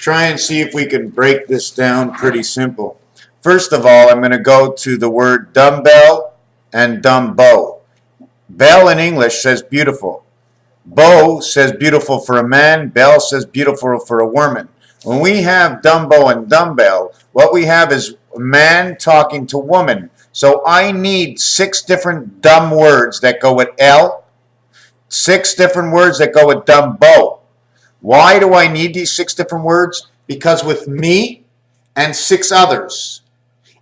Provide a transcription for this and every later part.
try and see if we can break this down pretty simple. First of all, I'm going to go to the word dumbbell and dumbo. Bell in English says beautiful. Bow says beautiful for a man. Bell says beautiful for a woman. When we have Dumbo and dumbbell, what we have is man talking to woman. So I need 6 different dumb words that go with L, 6 different words that go with Dumbo. Why do I need these 6 different words? Because with me and 6 others,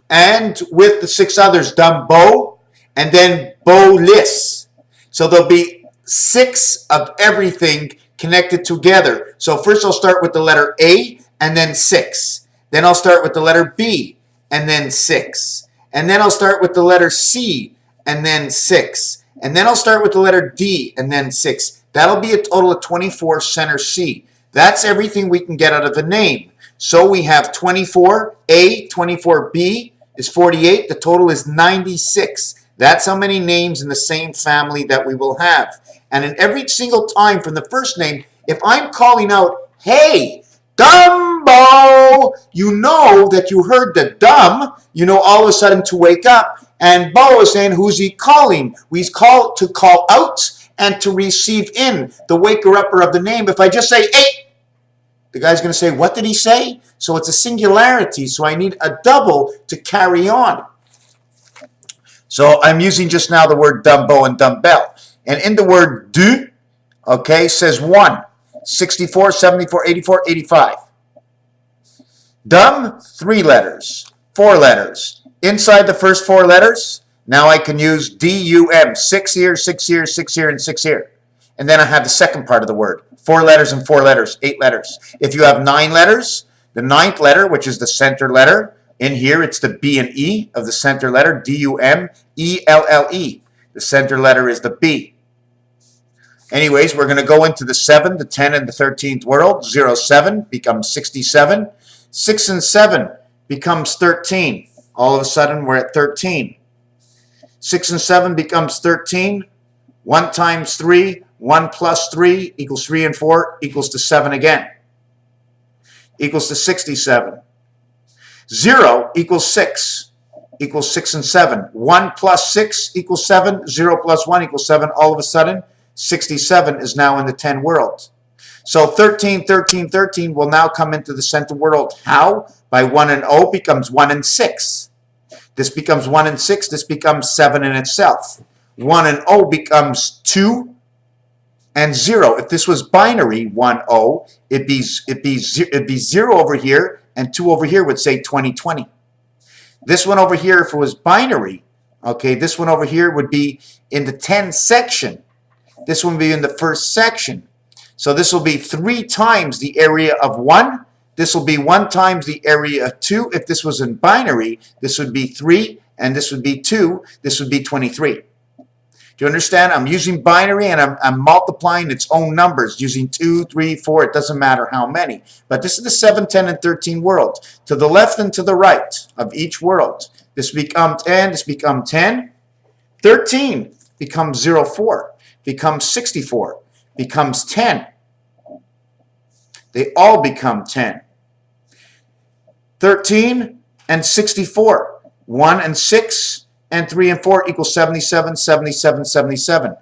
and with the 6 others, Dumbo, and then Bowless. So there'll be 6 of everything connected together. So first I'll start with the letter A and then 6. Then I'll start with the letter B and then 6. And then I'll start with the letter C and then 6. And then I'll start with the letter D and then 6. That'll be a total of 24 center C. That's everything we can get out of a name. So we have 24A, 24B is 48. The total is 96. That's how many names in the same family that we will have. And in every single time from the first name, if I'm calling out, hey, Dumbo, you know that you heard the dumb, you know all of a sudden to wake up. And Bo is saying, who's he calling? We call to call out and to receive in, the waker-upper of the name. If I just say, hey, the guy's going to say, what did he say? So it's a singularity, so I need a double to carry on. So I'm using just now the word Dumbo and dumbbell. And in the word du, okay, says 1, 64, 74, 84, 85. Dum, 3 letters, 4 letters. Inside the first 4 letters, now I can use D-U-M, 6 here, 6 here, 6 here, and 6 here. And then I have the second part of the word, 4 letters and 4 letters, 8 letters. If you have 9 letters, the 9th letter, which is the center letter, in here it's the B and E of the center letter, D-U-M-E-L-L-E. The center letter is the B. Anyways, we're going to go into the 7, the 10, and the 13th world. 0, 7 becomes 67. 6 and 7 becomes 13. All of a sudden, we're at 13. 6 and 7 becomes 13. 1 times 3, 1 plus 3 equals 3 and 4 equals to 7 again. Equals to 67. 0 equals 6. Equals 6 and 7. 1 plus 6 equals 7. 0 plus 1 equals 7. All of a sudden, 67 is now in the 10 world. So 13, 13, 13 will now come into the center world. How? By 1 and O becomes 1 and 6. This becomes 1 and 6. This becomes 7 in itself. 1 and O becomes 2 and 0. If this was binary, 1, O, it'd be 0 over here, and 2 over here would say 20, 20. This one over here, if it was binary, okay, this one over here would be in the 10 section. This one would be in the first section. So this will be 3 times the area of 1. This will be 1 times the area of 2. If this was in binary, this would be 3, and this would be 2. This would be 23. Do you understand? I'm using binary, and I'm multiplying its own numbers, using 2, 3, 4. It doesn't matter how many. But this is the 7, 10, and 13 world. To the left and to the right of each world. This becomes 10. This becomes 10. 13 becomes 0, 4. Becomes 64. Becomes 10. They all become 10. 13 and 64. 1 and 6 and 3 and 4 equals 77, 77, 77.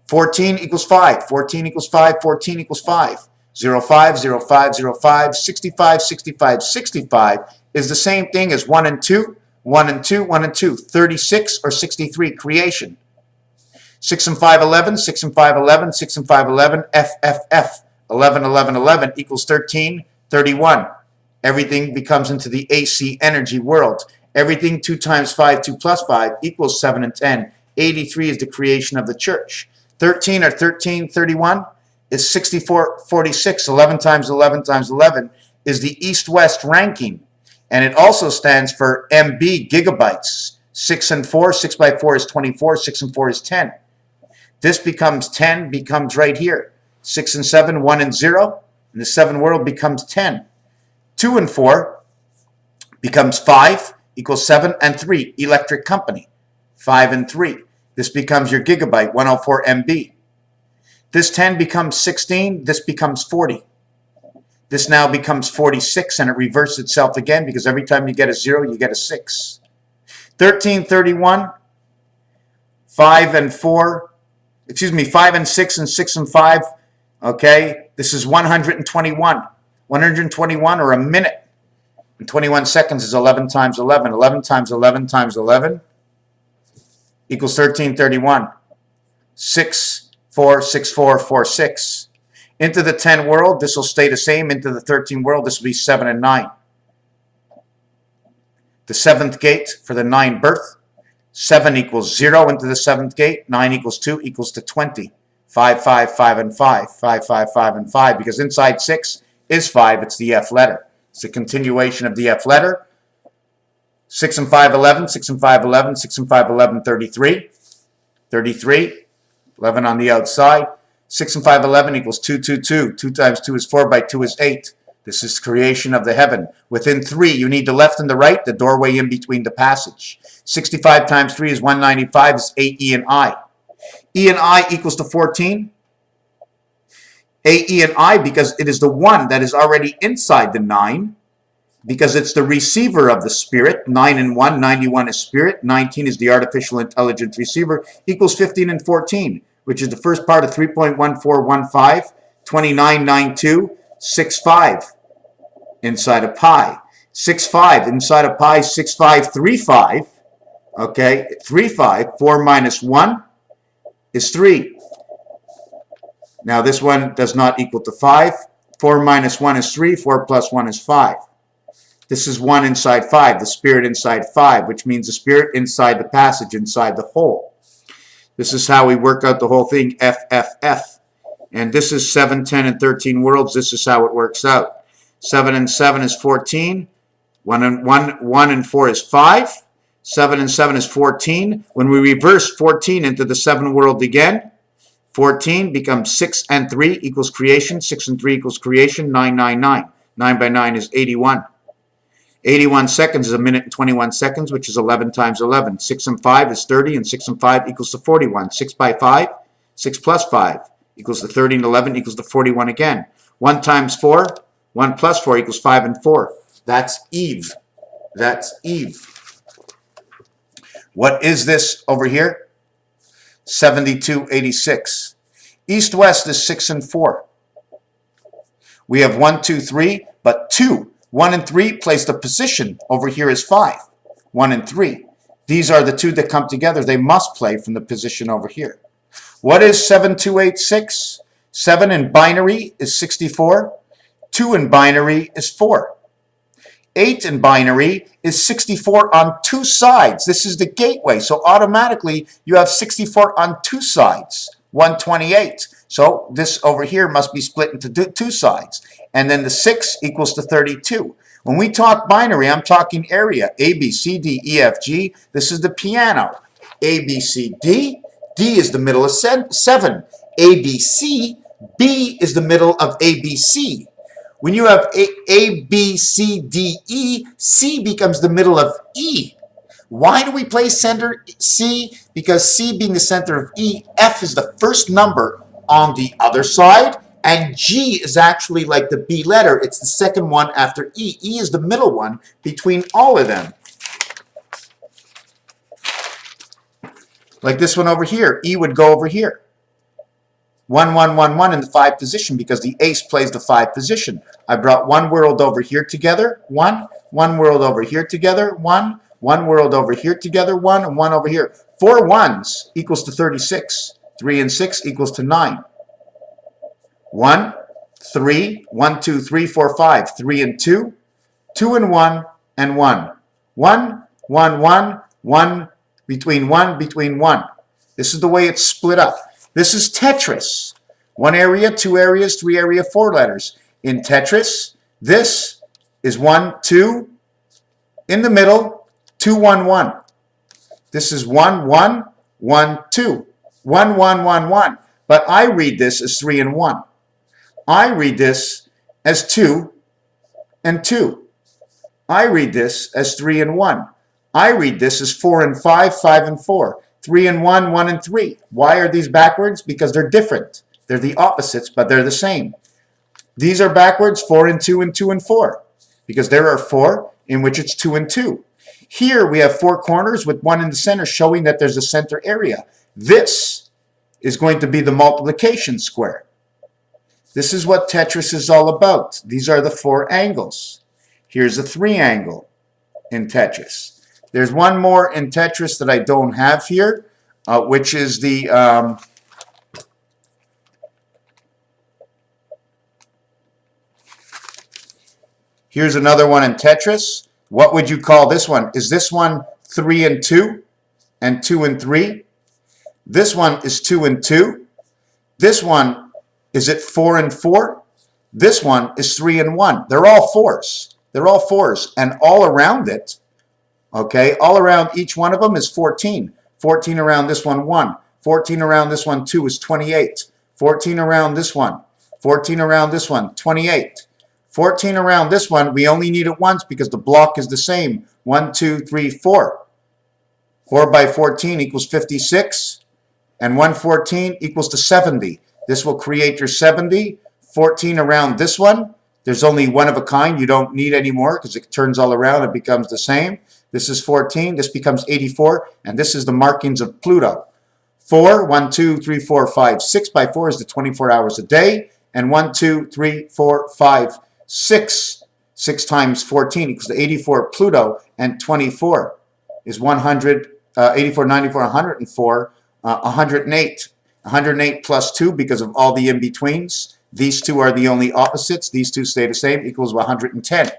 14 equals 5. 14 equals 5. 14 equals 5. 0, 5, 0, 5, 0, 5. 65, 65, 65 is the same thing as 1 and 2. 1 and 2, 1 and 2. 36 or 63, creation. 6 and 5, 11. 6 and 5, 11. 6 and 5, 11. F, F, F. 11, 11, 11 equals 13, 31. Everything becomes into the AC energy world. Everything 2 times 5, 2 plus 5 equals 7 and 10. 83 is the creation of the church. 13 or 13, 31 is 64, 46. 11 times 11 times 11 is the east-west ranking. And it also stands for MB, gigabytes. 6 and 4, 6 by 4 is 24. 6 and 4 is 10. This becomes 10, becomes right here. 6 and 7, 1 and 0, and the 7 world becomes 10. 2 and 4 becomes 5, equals 7 and 3, electric company. 5 and 3. This becomes your gigabyte, 104 MB. This 10 becomes 16, this becomes 40. This now becomes 46, and it reverses itself again because every time you get a 0, you get a 6. 1331, 5 and 4, 5 and 6 and 6 and 5. Okay, this is 121. 121, or a minute and 21 seconds, is 11 times 11. 11 times 11 times 11 equals 1331. 6, 4, 6, 4, 4, 6. Into the 10 world, this will stay the same. Into the 13 world, this will be 7 and 9. The 7th gate for the 9 birth. 7 equals 0 into the 7th gate. 9 equals 2 equals to 20. 5, 5, 5, and 5. 5, 5, 5, and 5. Because inside 6 is 5. It's the F letter. It's a continuation of the F letter. 6 and 5, 11. 6 and 5, 11. 6 and 5, 11, 33. 33. 11 on the outside. 6 and 5, 11 equals 2, 2, 2. 2 times 2 is 4, by 2 is 8. This is creation of the heaven. Within 3, you need the left and the right, the doorway in between the passage. 65 times 3 is 195, is 8 E and I. E and I equals to 14. 8 E and I, because it is the one that is already inside the 9, because it's the receiver of the spirit. 9 and 1, 91 is spirit. 19 is the artificial intelligence receiver, equals 15 and 14. Which is the first part of 3.1415, 2992, 65 inside of pi. 65 inside of pi, 6535. Okay, 35, 4 minus 1 is 3. Now this one does not equal to 5. 4 minus 1 is 3, 4 plus 1 is 5. This is 1 inside 5, the spirit inside 5, which means the spirit inside the passage, inside the hole. This is how we work out the whole thing, F, F, F. And this is 7, 10, and 13 worlds. This is how it works out. 7 and 7 is 14. 1 and 4 is 5. 7 and 7 is 14. When we reverse 14 into the 7 world again, 14 becomes 6 and 3 equals creation. 6 and 3 equals creation. 9, 9, 9. 9 by 9 is 81. 81 seconds is a minute and 21 seconds, which is 11 times 11. 6 and 5 is 30, and 6 and 5 equals to 41. 6 by 5, 6 plus 5 equals to 30, and 11 equals to 41 again. 1 times 4, 1 plus 4 equals 5 and 4. That's Eve. That's Eve. What is this over here? 7286. East-west is 6 and 4. We have 1, 2, 3, but 2. 1 and 3 place the position over here is 5. 1 and 3. These are the two that come together. They must play from the position over here. What is 7286? 7 in binary is 64. 2 in binary is 4. 8 in binary is 64 on two sides. This is the gateway. So automatically you have 64 on two sides. 128. So this over here must be split into two sides. And then the 6 equals to 32. When we talk binary, I'm talking area. A, B, C, D, E, F, G. This is the piano. A, B, C, D. D is the middle of 7. A, B, C. B is the middle of A, B, C. When you have A, B, C, D, E, C becomes the middle of E. Why do we play center C? Because C being the center of E, F is the first number on the other side, and G is actually like the B letter. It's the second one after E. E is the middle one between all of them. Like this one over here. E would go over here. 1, 1, 1, 1 in the 5 position because the ace plays the 5 position. I brought one world over here together, 1, one world over here together, 1, one world over here together, 1, and 1 over here. 4 ones equals to 36. 3 and 6 equals to 9. 1, 3, 1, 2, 3, 4, 5. 3 and 2, 2 and 1, and 1. 1, 1, 1, 1, between 1, between 1. This is the way it's split up. This is Tetris. 1 area, 2 areas, 3 area, 4 letters. In Tetris, this is 1, 2, in the middle, 2, 1, 1. This is 1, 1, 1, 2. 1, 1, 1, 1. But I read this as 3 and 1. I read this as 2 and 2. I read this as 3 and 1. I read this as 4 and 5, 5 and 4. 3 and 1, 1 and 3. Why are these backwards? Because they're different. They're the opposites, but they're the same. These are backwards, 4 and 2 and 2 and 4, because there are 4 in which it's 2 and 2. Here we have 4 corners with 1 in the center, showing that there's a center area. This is going to be the multiplication square. This is what Tetris is all about. These are the 4 angles. Here's a 3 angle in Tetris. There's one more in Tetris that I don't have here, which is the here's another one in Tetris. What would you call this one? Is this one 3 and 2 and 2 and 3? This one is 2 and 2. This one, is it 4 and 4? This one is 3 and 1. They're all 4s. They're all 4s. And all around it, okay, all around each one of them is 14. 14 around this one, 1. 14 around this one, 2 is 28. 14 around this one. 14 around this one, 28. 14 around this one, we only need it once because the block is the same. 1, 2, 3, 4. 4 by 14 equals 56. And 114 equals to 70. This will create your 70. 14 around this one. There's only one of a kind. You don't need any more because it turns all around. It becomes the same. This is 14. This becomes 84. And this is the markings of Pluto. 4, 1, 2, 3, 4, 5, 6 by 4 is the 24 hours a day. And 1, 2, 3, 4, 5, 6. 6 times 14 equals to 84 Pluto. And 24 is 100, 84, 94, 104, 108. 108 plus 2 because of all the in-betweens. These two are the only opposites. These two stay the same, equals 110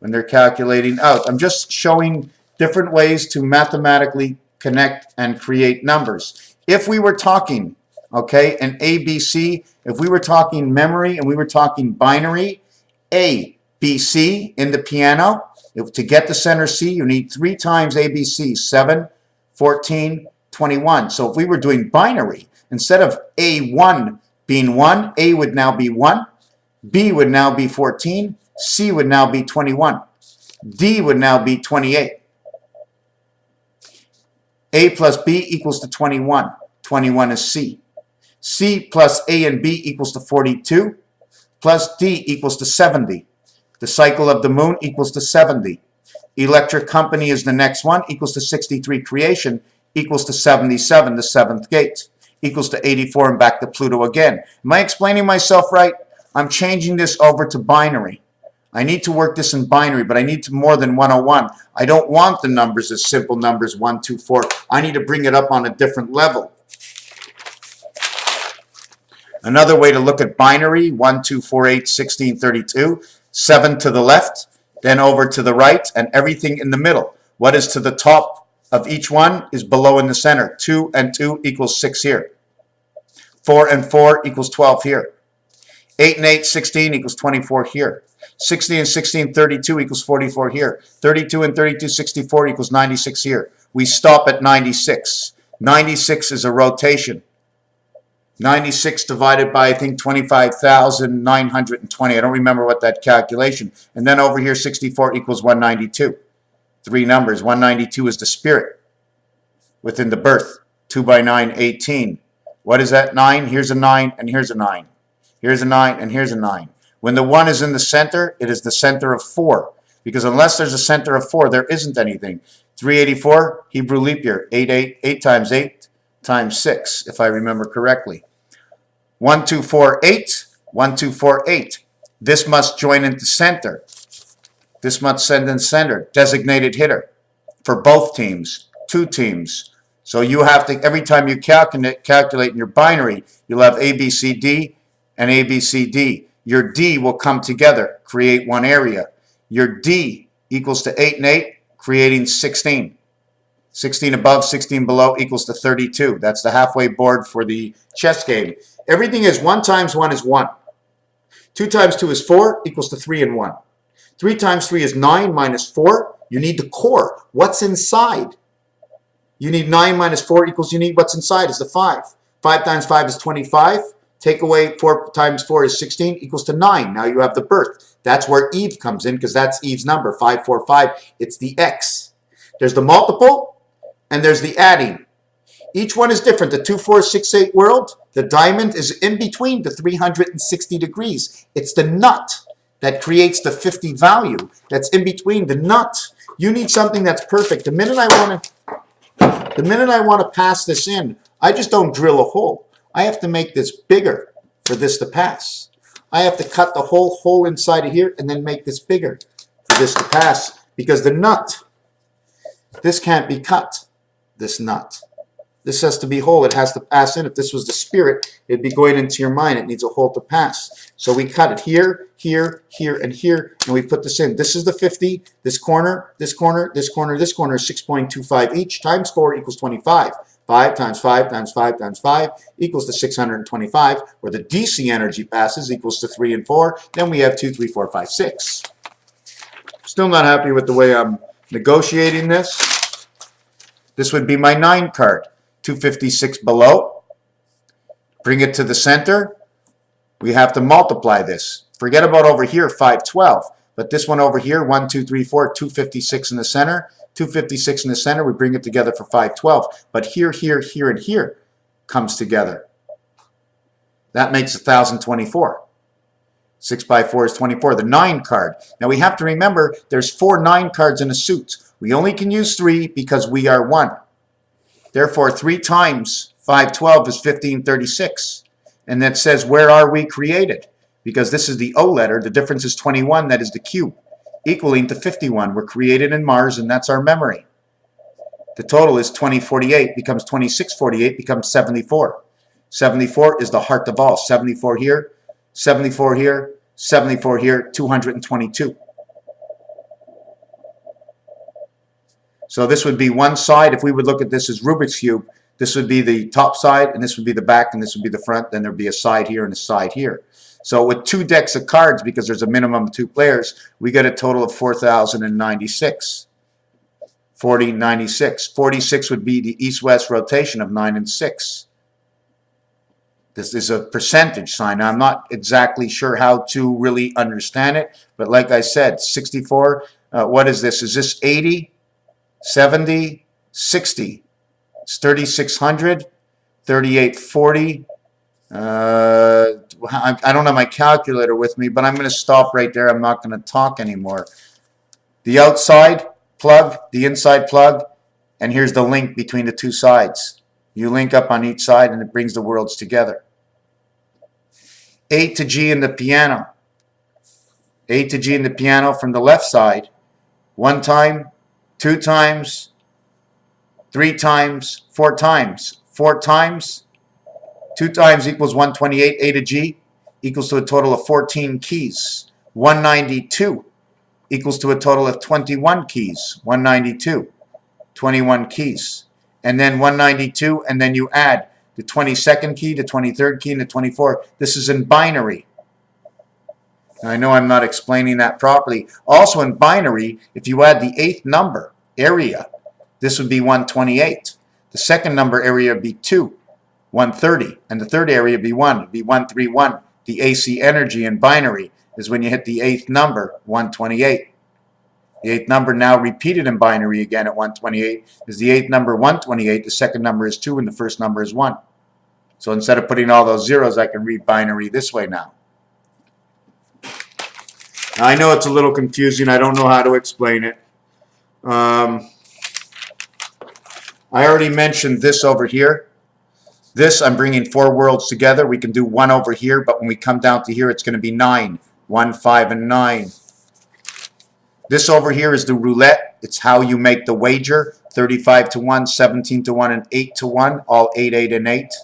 when they're calculating out. I'm just showing different ways to mathematically connect and create numbers. If we were talking, okay, an ABC, if we were talking memory and we were talking binary, A, B, C in the piano, to get the center C, you need 3 times ABC, 7, 14, 21. So if we were doing binary, instead of A1 being 1, A would now be 1, B would now be 14, C would now be 21, D would now be 28. A plus B equals to 21. 21 is C. C plus A and B equals to 42, plus D equals to 70. The cycle of the moon equals to 70. Electric company is the next one, equals to 63. Creation equals to 77, the 7th gate, equals to 84, and back to Pluto again. Am I explaining myself right? I'm changing this over to binary. I need to work this in binary, but I need to more than 101. I don't want the numbers as simple numbers 1, 2, 4. I need to bring it up on a different level. Another way to look at binary, 1, 2, 4, 8, 16, 32, 7 to the left, then over to the right, and everything in the middle. What is to the top of each one is below in the center. 2 and 2 equals 6 here. 4 and 4 equals 12 here. 8 and 8, 16 equals 24 here. 16 and 16, 32 equals 44 here. 32 and 32, 64 equals 96 here. We stop at 96. 96 is a rotation. 96 divided by, I think, 25,920. I don't remember what that calculation. And then over here, 64 equals 192. 3 numbers. 192 is the spirit within the birth. 2 by 9, 18. What is that? 9. Here's a 9, and here's a 9. Here's a 9, and here's a 9. When the 1 is in the center, it is the center of 4. Because unless there's a center of 4, there isn't anything. 384, Hebrew leap year. 8 times 8 times 6, if I remember correctly. 1, 2, 4, 8. 1, 2, 4, 8. This must join into center. This must send in center. Designated hitter for both teams. 2 teams. So you have to, every time you calculate in your binary, you'll have A, B, C, D, and A, B, C, D. Your D will come together, create one area. Your D equals to 8 and 8, creating 16. 16 above, 16 below equals to 32. That's the halfway board for the chess game. Everything is 1 times 1 is 1. 2 times 2 is 4 equals to 3 and 1. 3 times 3 is 9 minus 4. You need the core. What's inside? You need 9 minus 4 equals, you need what's inside is the 5. 5 times 5 is 25. Take away 4 times 4 is 16 equals to 9. Now you have the birth. That's where Eve comes in because that's Eve's number, 545. It's the X. There's the multiple and there's the adding. Each one is different. The 2468 world, the diamond is in between the 360 degrees. It's the nut that creates the 50 value. That's in between the nut. You need something that's perfect. The minute I want to pass this in, I just don't drill a hole. I have to make this bigger for this to pass. I have to cut the whole hole inside of here and then make this bigger for this to pass, because the nut, this can't be cut, this nut. This has to be whole. It has to pass in. If this was the spirit, it'd be going into your mind. It needs a hole to pass. So we cut it here, here, here, and here, and we put this in. This is the 50. This corner, this corner, this corner, this corner is 6.25 each. Time score equals 25. 5 times 5 times 5 times 5 equals to 625, where the DC energy passes equals to 3 and 4. Then we have 2, 3, 4, 5, 6. Still not happy with the way I'm negotiating this. This would be my 9 card. 256 below. Bring it to the center. We have to multiply this. Forget about over here, 512. But this one over here, 1, 2, 3, 4, 256 in the center. 256 in the center, we bring it together for 512. But here, here, here, and here comes together. That makes 1024. 6 by 4 is 24, the 9 card. Now we have to remember there's 4 9 cards in a suit. We only can use 3 because we are 1. Therefore, 3 times 512 is 1536. And that says, where are we created? Because this is the O letter, the difference is 21, that is the cube, equaling to 51. We're created in Mars, and that's our memory. The total is 2048, becomes 2648, becomes 74. 74 is the heart of all. 74 here, 74 here, 74 here, 222. So this would be one side. If we would look at this as Rubik's Cube, this would be the top side, and this would be the back, and this would be the front. Then there'd be a side here and a side here. So with 2 decks of cards, because there's a minimum of 2 players, we get a total of 4,096. 4096. 46 would be the east-west rotation of 9 and 6. This is a percentage sign. Now, I'm not exactly sure how to really understand it, but like I said, 64, what is this? Is this 80? 70, 60, it's 3,600, 3840. I don't have my calculator with me, but I'm going to stop right there. I'm not going to talk anymore. The outside plug, the inside plug, and here's the link between the 2 sides. You link up on each side, and it brings the worlds together. A to G in the piano. A to G in the piano from the left side. 1 time, 2 times, 3 times, 4 times. 4 times, 2 times equals 128. A to G equals to a total of 14 keys. 192 equals to a total of 21 keys. 192, 21 keys. And then 192, and then you add the 22nd key, the 23rd key, and the 24th. This is in binary. I know I'm not explaining that properly. Also in binary, if you add the 8th number, area, this would be 128. The second number area would be 2, 130. And the third area would be 1, it would be 131. The AC energy in binary is when you hit the 8th number, 128. The 8th number now repeated in binary again at 128 is the 8th number 128. The second number is 2 and the first number is 1. So instead of putting all those zeros, I can read binary this way now. Now, I know it's a little confusing. I don't know how to explain it. I already mentioned this over here. This, I'm bringing 4 worlds together. We can do 1 over here, but when we come down to here, it's going to be 9. 1, 5, and 9. This over here is the roulette. It's how you make the wager. 35 to 1, 17 to 1, and 8 to 1. All 8, 8, and 8.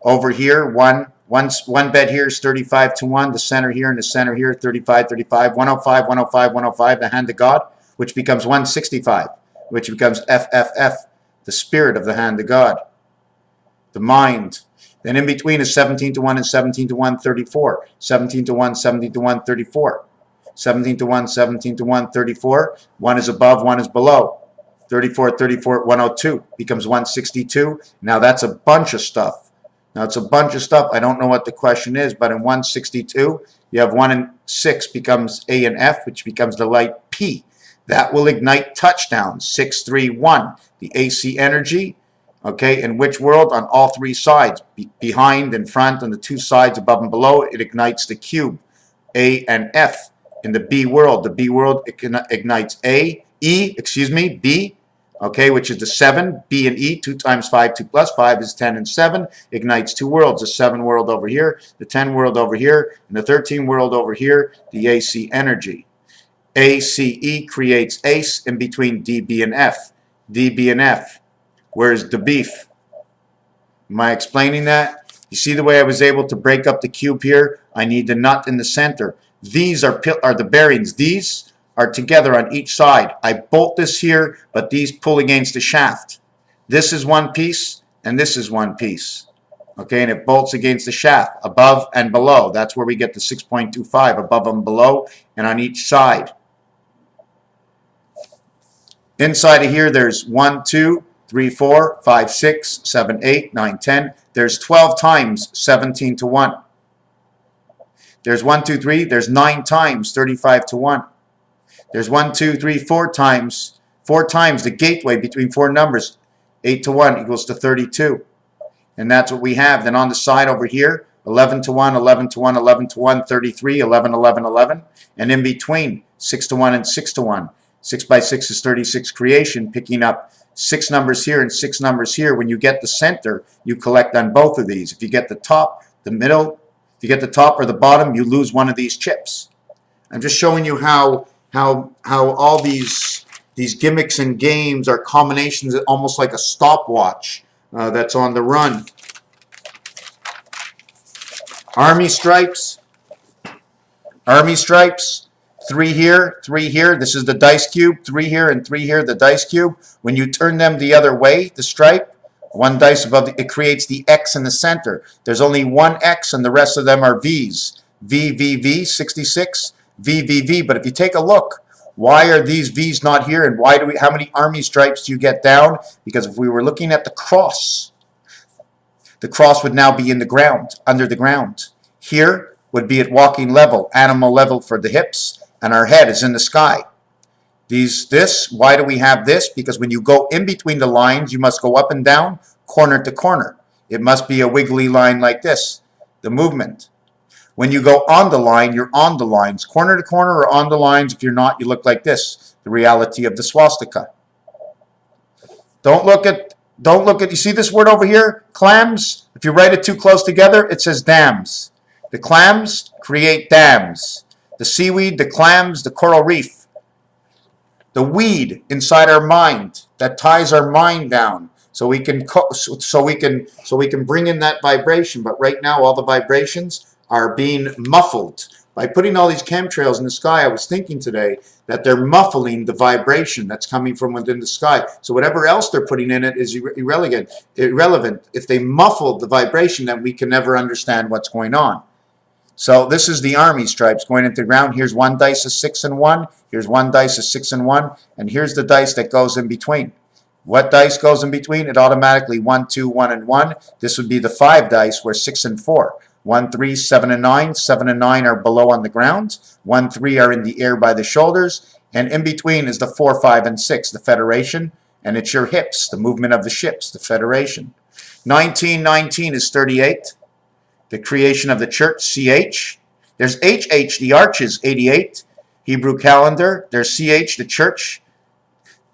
Over here, one bet here is 35 to 1. The center here and the center here, 35, 35. 105, 105, 105. The hand of God, which becomes 165, which becomes FFF, the spirit of the hand of God. The mind. Then in between is 17 to 1 and 17 to 1, 34. 17 to 1, 17 to 1, 34. 17 to 1, 17 to 1, 34. 1 is above, 1 is below. 34, 34, 102 becomes 162. Now that's a bunch of stuff. Now it's a bunch of stuff. I don't know what the question is, but in 162, you have 1 and 6 becomes A and F, which becomes the light P. That will ignite touchdowns, 631. The AC energy Okay, in which world? On all three sides, behind, in front, on the two sides, above and below, it ignites the cube, A and F. In the B world, it ignites B, okay, which is the 7, B and E, 2 times 5, 2 plus 5 is 10 and 7, ignites two worlds, the 7 world over here, the 10 world over here, and the 13 world over here, the AC energy. ACE creates ACE in between DB and F. DB and F. Where's the beef? Am I explaining that? You see the way I was able to break up the cube here? I need the nut in the center. These are the bearings. These are together on each side. I bolt this here, but these pull against the shaft. This is one piece, and this is one piece. Okay, and it bolts against the shaft, above and below. That's where we get the 6.25, above and below, and on each side. Inside of here, there's 1, 2, 3, 4, 5, 6, 7, 8, 9, 10. There's 12 times 17 to 1. There's 1, 2, 3. There's 9 times 35 to 1. There's 1, 2, 3, 4 times the gateway between four numbers. 8 to 1 equals to 32. And that's what we have. Then on the side over here, 11 to 1, 11 to 1, 11 to 1, 33, 11, 11, 11. And in between, 6 to 1 and 6 to 1. 6 by 6 is 36 creation, picking up 6 numbers here and 6 numbers here. When you get the center, you collect on both of these. If you get the top, the middle, if you get the top or the bottom, you lose one of these chips. I'm just showing you how all these gimmicks and games are combinations, almost like a stopwatch that's on the run. Army stripes. 3 here, 3 here. This is the dice cube. 3 here and 3 here, the dice cube. When you turn them the other way, the stripe, one dice above, it creates the X in the center. There's only one X and the rest of them are V's. V, V, V, 66, V, V, V. But if you take a look, why are these V's not here? And how many army stripes do you get down? Because if we were looking at the cross would now be in the ground, under the ground. Here would be at walking level, animal level for the hips. And our head is in the sky. Why do we have this? Because when you go in between the lines, you must go up and down, corner to corner. It must be a wiggly line like this, the movement. When you go on the line, you're on the lines, corner to corner or on the lines. If you're not, you look like this, the reality of the swastika. Don't look at, you see this word over here, clams? If you write it too close together, it says dams. The clams create dams. The seaweed, the clams, the coral reef, the weed inside our mind that ties our mind down, so we can bring in that vibration. But right now, all the vibrations are being muffled by putting all these chemtrails in the sky. I was thinking today that they're muffling the vibration that's coming from within the sky. So whatever else they're putting in it is irrelevant. If they muffle the vibration, then we can never understand what's going on. So this is the army stripes going into the ground. Here's one dice of 6 and 1. Here's one dice of 6 and 1. And here's the dice that goes in between. What dice goes in between? It automatically 1, 2, 1, and 1. This would be the 5 dice where 6 and 4. 1, 3, 7, and 9. 7 and 9 are below on the ground. 1, 3 are in the air by the shoulders. And in between is the 4, 5, and 6, the Federation. And it's your hips, the movement of the ships, the Federation. 19, 19 is 38. The creation of the church, CH. There's HH, the arches, 88. Hebrew calendar. There's CH, the church.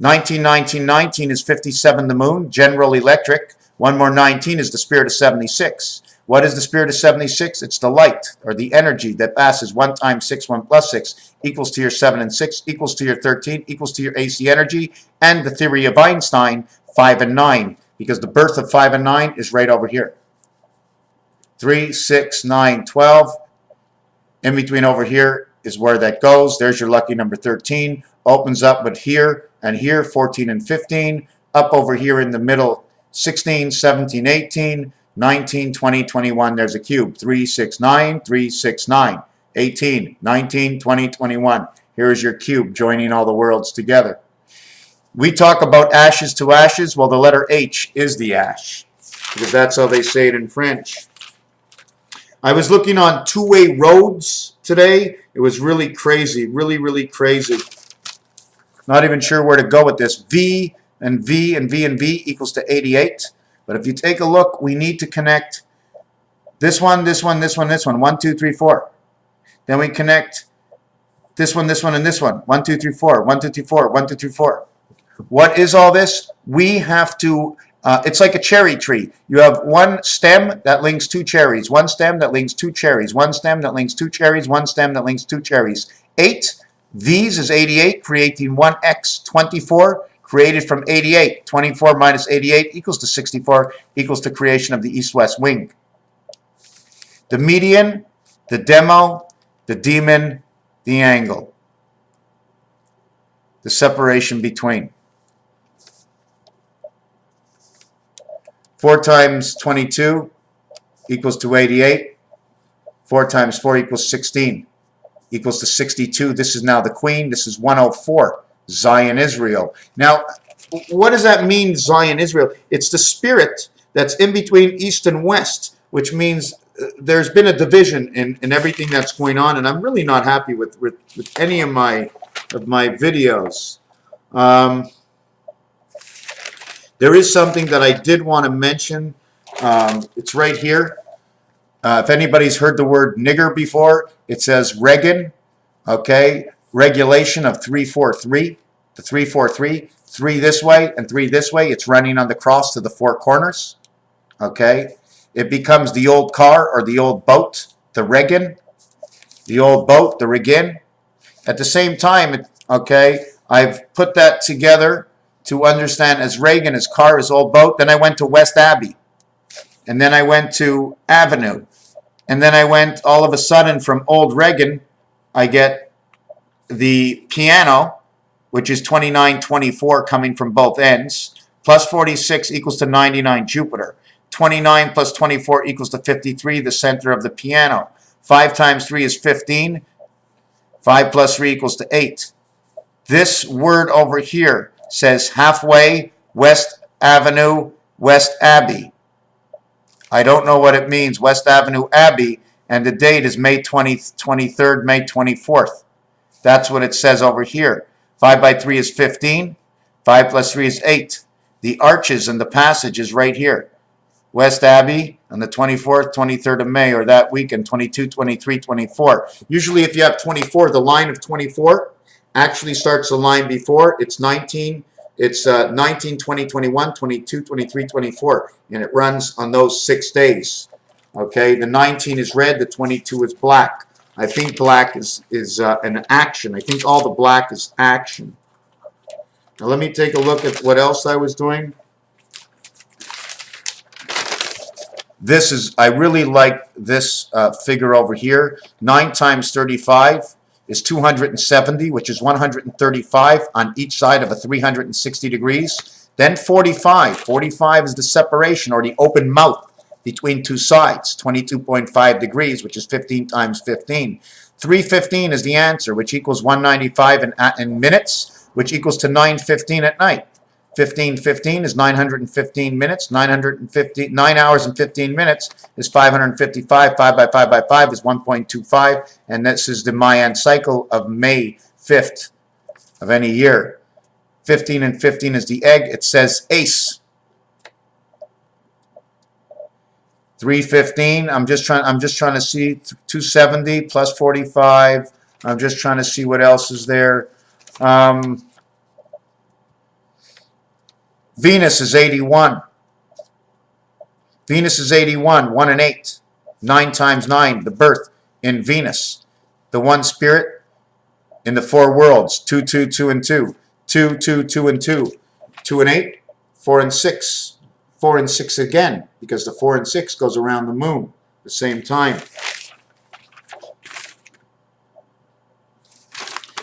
19, 19, 19 is 57, the moon. General Electric. One more 19 is the spirit of 76. What is the spirit of 76? It's the light, or the energy that passes 1 times 6, 1 plus 6, equals to your 7 and 6, equals to your 13, equals to your AC energy, and the theory of Einstein, 5 and 9, because the birth of 5 and 9 is right over here. 3, 6, 9, 12. In between over here is where that goes. There's your lucky number 13. Opens up with here and here, 14 and 15. Up over here in the middle, 16, 17, 18, 19, 20, 21. There's a cube. 3, 6, 9, 3, 6, 9, 18, 19, 20, 21. Here's your cube joining all the worlds together. We talk about ashes to ashes. Well, the letter H is the ash, because that's how they say it in French. I was looking on two-way roads today. It was really crazy, really, really crazy. Not even sure where to go with this. V, and V and V and V equals to 88. But if you take a look, we need to connect this one, this one, this one, this one. 1, 2, 3, 4. Then we connect this one, and this one. 1, 2, 3, 4. 1, 2, 3, 4. 1, 2, 3, 4. What is all this? We have to, it's like a cherry tree. You have one stem that links 2 cherries, one stem that links 2 cherries, one stem that links 2 cherries, one stem that links 2 cherries. 8 V's is 88, creating 1x, 24, created from 88. 24 minus 88 equals to 64, equals to creation of the east-west wing. The median, the demo, the demon, the angle. The separation between. 4 times 22 equals to 88. 4 times 4 equals 16. Equals to 62. This is now the queen. This is 104. Zion, Israel. Now, what does that mean, Zion, Israel? It's the spirit that's in between east and west, which means there's been a division in everything that's going on, and I'm really not happy with any of my videos. There is something that I did want to mention. It's right here. If anybody's heard the word nigger before, it says Reagan, okay? Regulation of 343. The 343, 3 this way and 3 this way. It's running on the cross to the 4 corners, okay? It becomes the old car or the old boat, the Reagan. The old boat, the Reagan. At the same time, okay, I've put that together to understand as Reagan, his car, his old boat. Then I went to West Abbey. And then I went to Avenue. And then I went, all of a sudden, from old Reagan, I get the piano, which is 2924 coming from both ends. Plus 46 equals to 99, Jupiter. 29 plus 24 equals to 53, the center of the piano. 5 times 3 is 15. 5 plus 3 equals to 8. This word over here says halfway, West Avenue, West Abbey. I don't know what it means, West Avenue Abbey, and the date is May 23rd, May 24th. That's what it says over here. 5 by 3 is 15. 5 plus 3 is 8. The arches and the passage is right here. West Abbey on the 24th, 23rd of May, or that weekend, 22, 23, 24. Usually if you have 24, the line of 24 actually starts the line before. It's 19, 20, 21, 22, 23, 24, and it runs on those 6 days. Okay, the 19 is red, the 22 is black. I think black is an action. I think all the black is action. Now let me take a look at what else I was doing. This is, I really like this figure over here. 9 times 35 is 270, which is 135 on each side of a 360 degrees. Then 45. 45 is the separation or the open mouth between 2 sides, 22.5 degrees, which is 15 times 15. 315 is the answer, which equals 195 in minutes, which equals to 9:15 at night. 15:15 is 915 minutes. 9 hours and 15 minutes is 555. 5 by 5 by 5 is 1.25. And this is the Mayan cycle of May 5th of any year. 15 and 15 is the egg. It says ace. 315. I'm just trying to see 270 plus 45. I'm just trying to see what else is there. Venus is 81. Venus is 81, 1 and 8. 9 times 9, the birth in Venus. The one spirit in the 4 worlds, 2, 2, 2, and 2. 2, 2, 2, and 2. 2 and 8, 4 and 6. 4 and 6 again, because the 4 and 6 goes around the moon at the same time.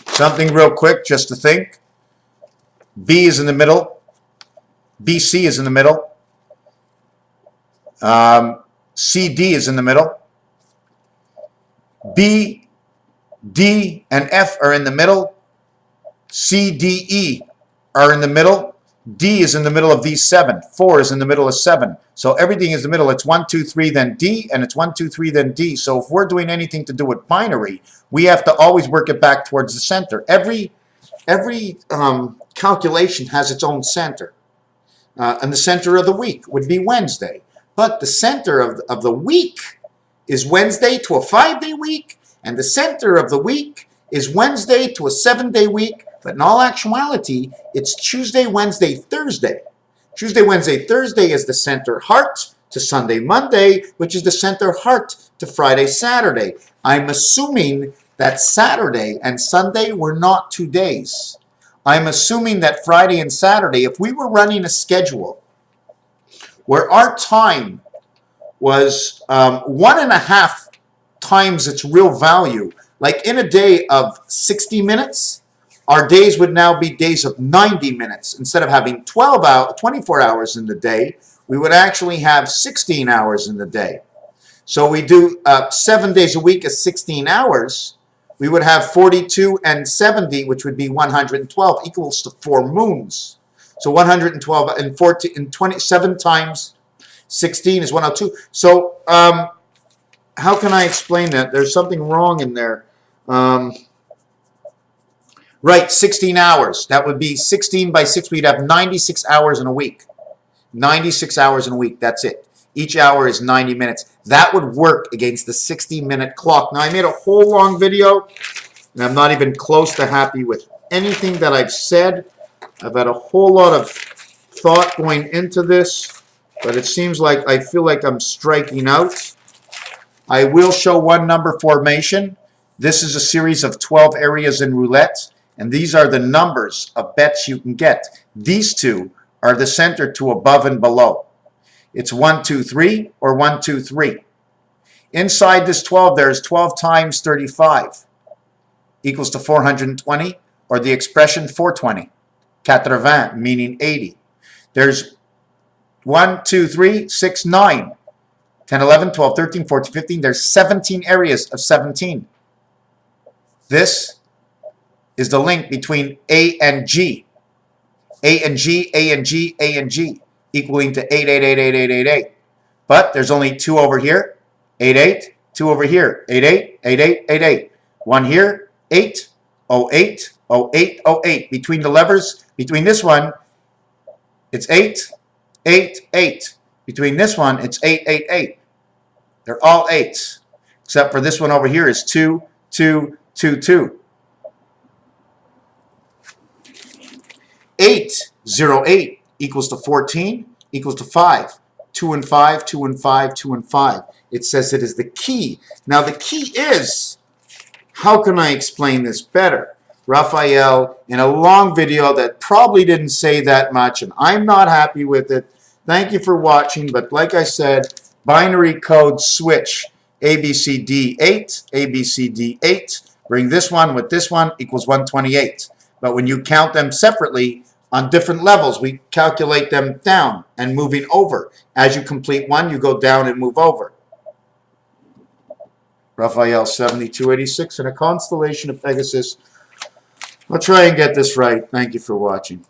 Something real quick just to think. B is in the middle. BC is in the middle. CD is in the middle. B, D, and F are in the middle. C, D, E are in the middle. D is in the middle of these 7. 4 is in the middle of 7. So everything is the middle. It's 1, 2, 3, then D, and it's 1, 2, 3, then D. So if we're doing anything to do with binary, we have to always work it back towards the center. Every calculation has its own center. And the center of the week would be Wednesday. But the center of the week is Wednesday to a 5-day week, and the center of the week is Wednesday to a 7-day week. But in all actuality, it's Tuesday, Wednesday, Thursday. Tuesday, Wednesday, Thursday is the center heart to Sunday, Monday, which is the center heart to Friday, Saturday. I'm assuming that Saturday and Sunday were not 2 days. I'm assuming that Friday and Saturday, if we were running a schedule where our time was 1.5 times its real value, like in a day of 60 minutes, our days would now be days of 90 minutes. Instead of having 24 hours in the day, we would actually have 16 hours in the day. So we do 7 days a week is 16 hours. We would have 42 and 70, which would be 112, equals to 4 moons. So 112 and 14 and 27 times 16 is 102. So how can I explain that? There's something wrong in there. Right, 16 hours. That would be 16 by 6. We'd have 96 hours in a week. 96 hours in a week. That's it. Each hour is 90 minutes. That would work against the 60-minute clock. Now, I made a whole long video, and I'm not even close to happy with anything that I've said. I've had a whole lot of thought going into this, but it seems like I feel like I'm striking out. I will show one number formation. This is a series of 12 areas in roulette, and these are the numbers of bets you can get. These two are the center to above and below. It's 1, 2, 3 or 1, 2, 3. Inside this 12, there's 12 times 35 equals to 420, or the expression 420, 80, meaning 80. There's 1, 2, 3, 6, 9, 10, 11, 12, 13, 14, 15. There's 17 areas of 17. This is the link between A and G. A and G, A and G, A and G, equaling to 8888888. But there's only 2 over here, 88, 2 over here, 88, 88, 88. 1 here, 8, 08, 08, 08. Between the levers, between this one, it's 8, 8, 8. Between this one, it's 8, 8, 8. They're all 8s, except for this one over here is 2, 2, 2, 2. 8, 0, 8 equals to 14, equals to 5. 2 and 5, 2 and 5, 2 and 5. It says it is the key. Now the key is, how can I explain this better? Raphael, in a long video that probably didn't say that much, and I'm not happy with it. Thank you for watching, but like I said, binary code switch, ABCD8, ABCD8. Bring this one with this one equals 128. But when you count them separately, on different levels, we calculate them down and moving over. As you complete one, you go down and move over. Raphael 7286 in a constellation of Pegasus. I'll try and get this right. Thank you for watching.